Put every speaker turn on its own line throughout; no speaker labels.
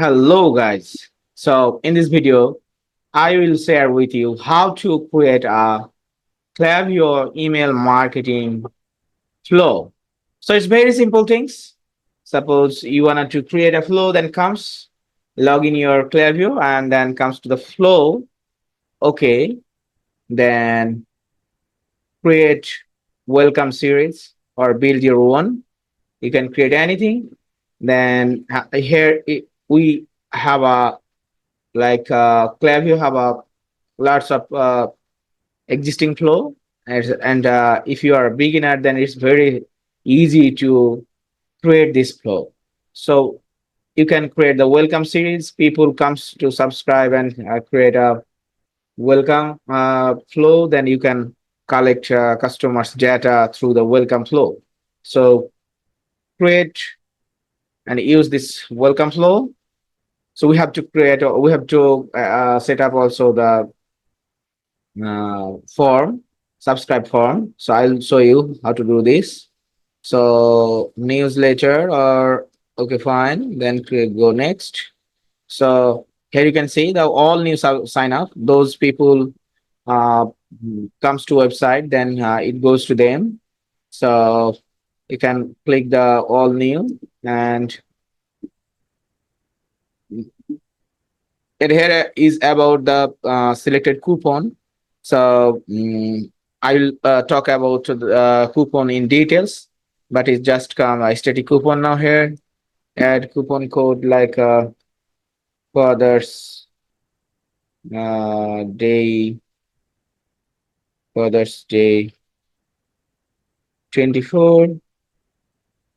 Hello guys. So in this video, I will share with you how to create a Klaviyo email marketing flow. So it's very simple things. Suppose you wanted to create a flow, then comes log in your Klaviyo and then comes to the flow. Okay, then create welcome series or build your own. You can create anything. Then here we have a Klaviyo have a lots of existing flow, and if you are a beginner, then it's very easy to create this flow. So you can create the welcome series. People comes to subscribe and create a welcome flow. Then you can collect customers data through the welcome flow. So create and use this welcome flow. So we have to create, we have to set up also the form, subscribe form. So I'll show you how to do this. So newsletter or okay, fine. Then go next. So here you can see the all new sign up. Those people uh, comes to website, then it goes to them. So you can click the all new and it here is about the selected coupon. So I will talk about the coupon in details, but it's just come a static coupon now here. Add coupon code like Father's Day, Father's Day 24.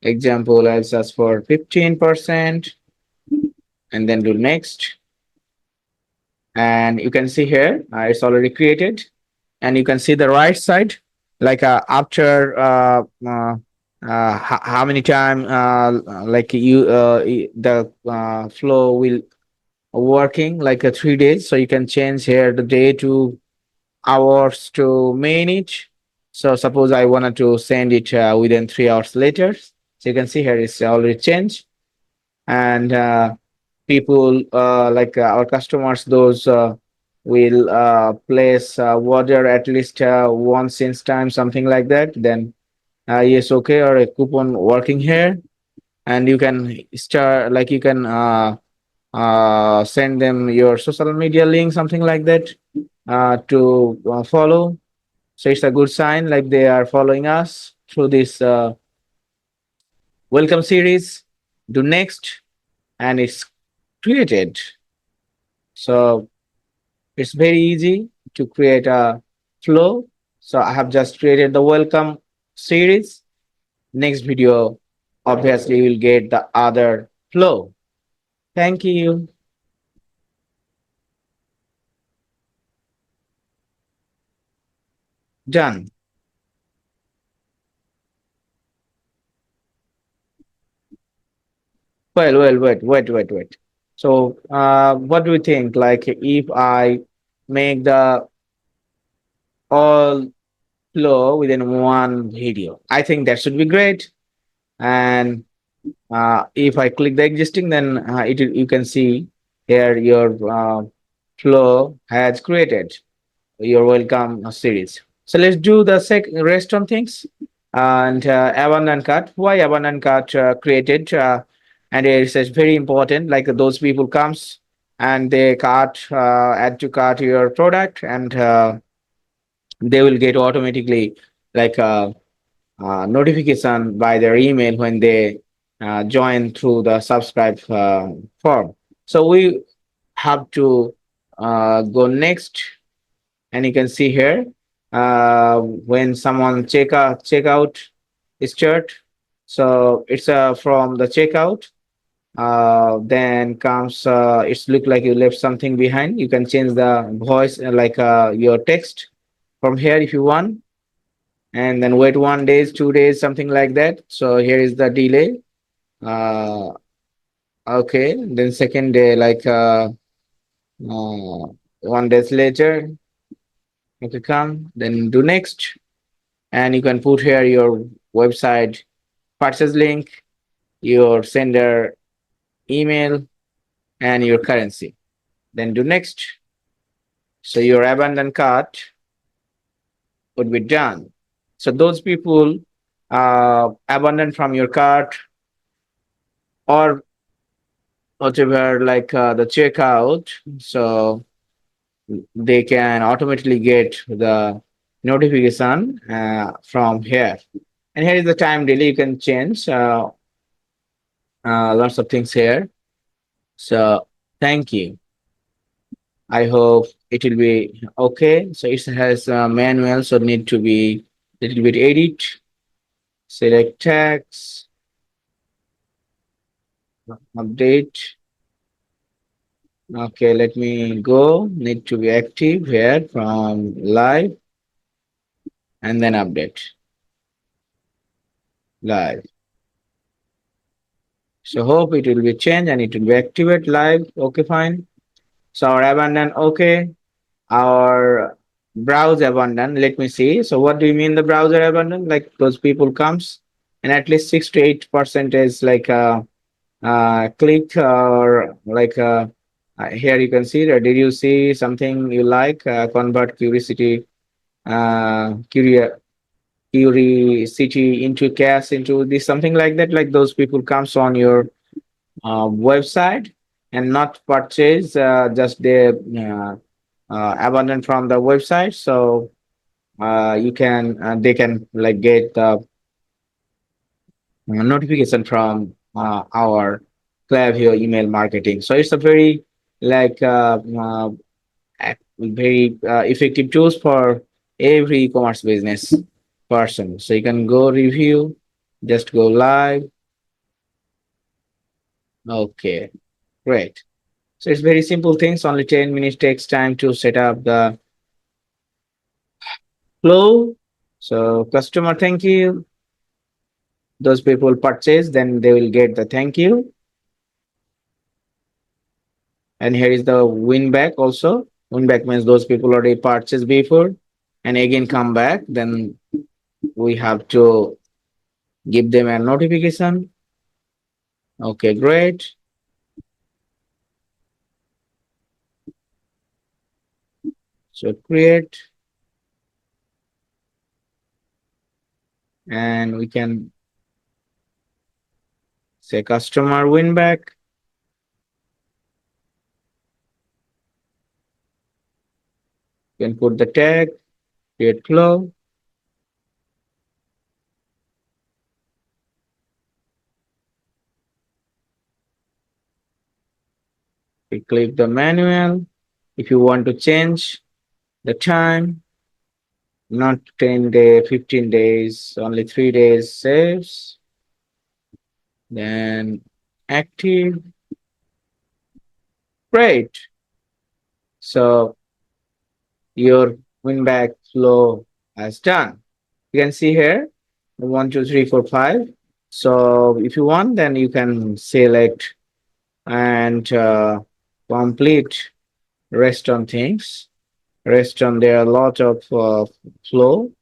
Example, I'll search for 15% and then do next. And you can see here, it's already created. And you can see the right side, like after how many time the flow will working like a 3 days. So you can change here the day to hours to minute. So suppose I wanted to send it within 3 hours later. So you can see here it's already changed. And people our customers, those will place order at least once since time, something like that. Then yes, okay, or a coupon working here. And you can start, like you can send them your social media link, something like that, to follow. So it's a good sign, like they are following us through this welcome series. Do next, and it's created. So it's very easy to create a flow. So I have just created the welcome series. Next video, obviously, you will get the other flow. Thank you. Done. Well, wait. So, what do you think? Like, if I make the all flow within one video, I think that should be great. And if I click the existing, then you can see here your flow has created your welcome series. So let's do the rest on things. And abandoned cart. Why abandoned cart created? And it's very important. Like those people comes and they cart add to cart your product, and they will get automatically like notification by their email when they join through the subscribe form. So we have to go next, and you can see here when someone checkout is chart. So it's from the checkout. Then comes it's look like you left something behind. You can change the voice your text from here if you want, and then wait 1 day, 2 days, something like that. So here is the delay. Uh, okay, then second day, 1 day later, if you come, then do next, and you can put here your website purchase link, your sender email, and your currency. Then do next. So your abandoned cart would be done. So those people abandon from your cart or whatever, like the checkout, so they can automatically get the notification from here. And here is the time delay. You can change lots of things here. So thank you. I hope it will be okay. So it has a manual, so need to be little bit edit. Select text, update. Okay, let me go. Need to be active here from live and then update live. So hope it will be changed and it will be activate live. Okay, fine. So our abandon, okay. Our browse abandon, let me see. So what do you mean the browser abandon? Like those people comes and at least 6 to 8% is like click or like here you can see that did you see something you like convert curiosity curia curiosity into cash into this something like that, like those people comes on your website and not purchase, just they abandon from the website. So you can they can like get the notification from our Klaviyo email marketing. So it's a very like very effective tools for every e-commerce business person. So you can go review, just go live. Okay, great. So it's very simple things. Only 10 minutes takes time to set up the flow. So customer thank you. Those people purchase, then they will get the thank you. And here is the win back also. Win back means those people already purchased before and again come back. Then we have to give them a notification. Okay, great. So create and we can say customer win back. You can put the tag, create flow. We click the manual. If you want to change the time, not 10 day, 15 days, only 3 days saves. Then active. Great. So your win back flow has done. You can see here 1, 2, 3, 4, 5. So if you want, then you can select and complete rest on things. Rest on there are a lot of flow.